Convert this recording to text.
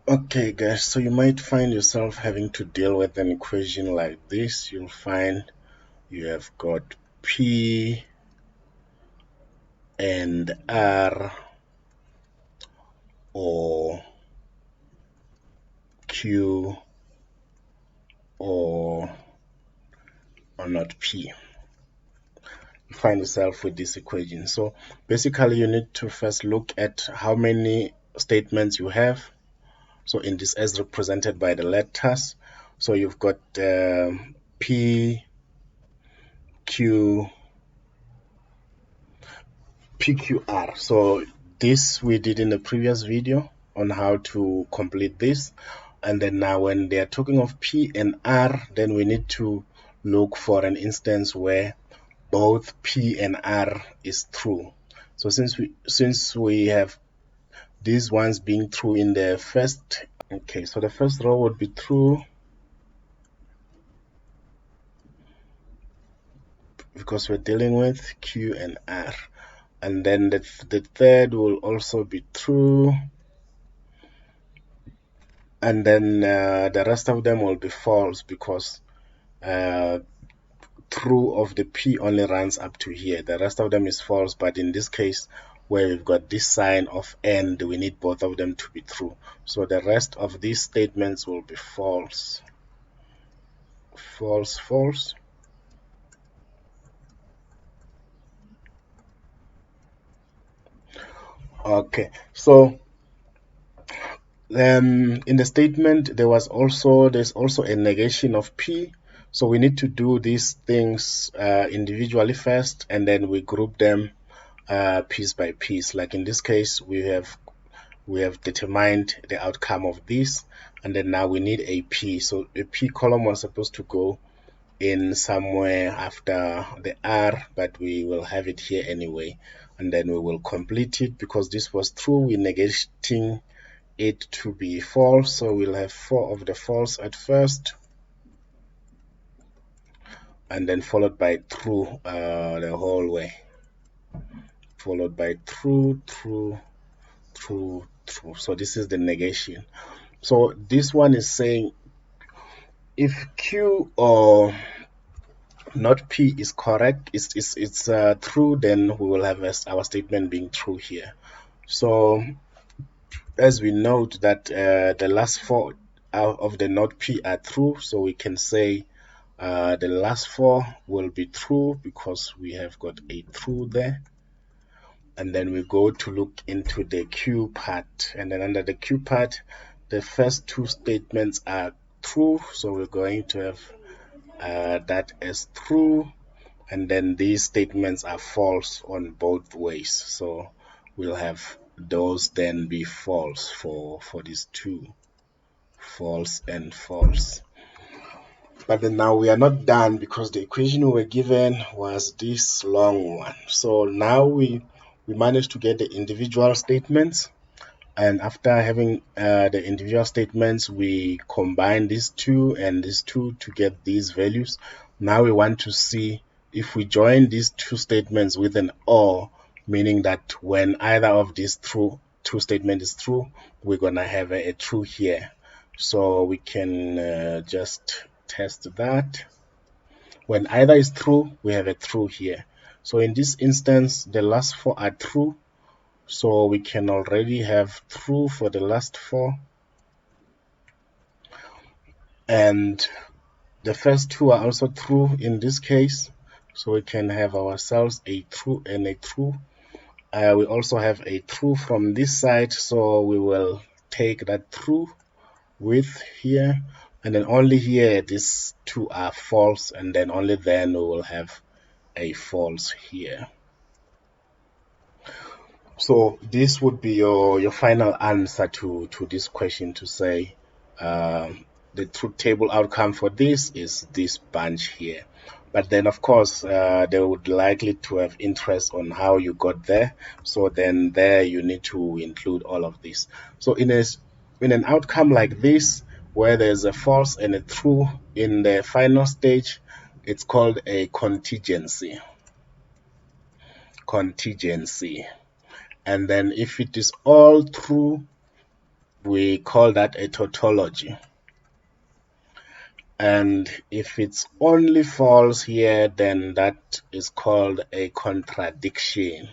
Okay, guys, so you might find yourself having to deal with an equation like this. You'll find you have got P and R, or Q, or not P. You find yourself with this equation. So basically, you need to first look at how many statements you have. So in this, as represented by the letters, so you've got P, Q, PQR. So this we did in the previous video on how to complete this. And then now when they are talking of P and R, then we need to look for an instance where both P and R is true. So since we have these ones being true in the first, okay, so the first row would be true because we're dealing with Q and R. And then the third will also be true, and then the rest of them will be false because uh, true of the P only runs up to here. The rest of them is false, but in this case where we've got this sign of AND, we need both of them to be true. So the rest of these statements will be false. False, false. Okay, so in the statement there's also a negation of P. So we need to do these things individually first, and then we group them piece by piece. Like in this case, we have determined the outcome of this, and then now we need a P. So a P column was supposed to go in somewhere after the R, but we will have it here anyway, and then we will complete it. Because this was true, we're negating it to be false, so we'll have 4 of the false at first, and then followed by true the whole way, followed by true, true, true, true. So this is the negation. So this one is saying if Q or not P is correct, it's true, then we will have our statement being true here. So as we note that the last 4 out of the not P are true, so we can say the last 4 will be true because we have got a true there. And then we go to look into the Q part, and then under the Q part, the first 2 statements are true, so we're going to have that as true, and then these statements are false on both ways, so we'll have those then be false for these 2, false and false. But then now we are not done, because the equation we were given was this long one. So now we managed to get the individual statements, and after having the individual statements, we combine these 2 and these 2 to get these values. Now we want to see if we join these 2 statements with an OR, meaning that when either of these 2 statements is true, we're gonna have a true here. So we can just test that. When either is true, we have a true here. So in this instance, the last 4 are true, so we can already have true for the last 4, and the first 2 are also true in this case, so we can have ourselves a true and a true. We also have a true from this side, so we will take that true with here, and then only here these 2 are false, and then only then we will have a false here. So this would be your final answer to this question, to say the truth table outcome for this is this bunch here. But then of course they would likely to have interest on how you got there, so then there you need to include all of this. So in an outcome like this, where there's a false and a true in the final stage, it's called a contingency. And then if it is all true, we call that a tautology. And if it's only false here, then that is called a contradiction.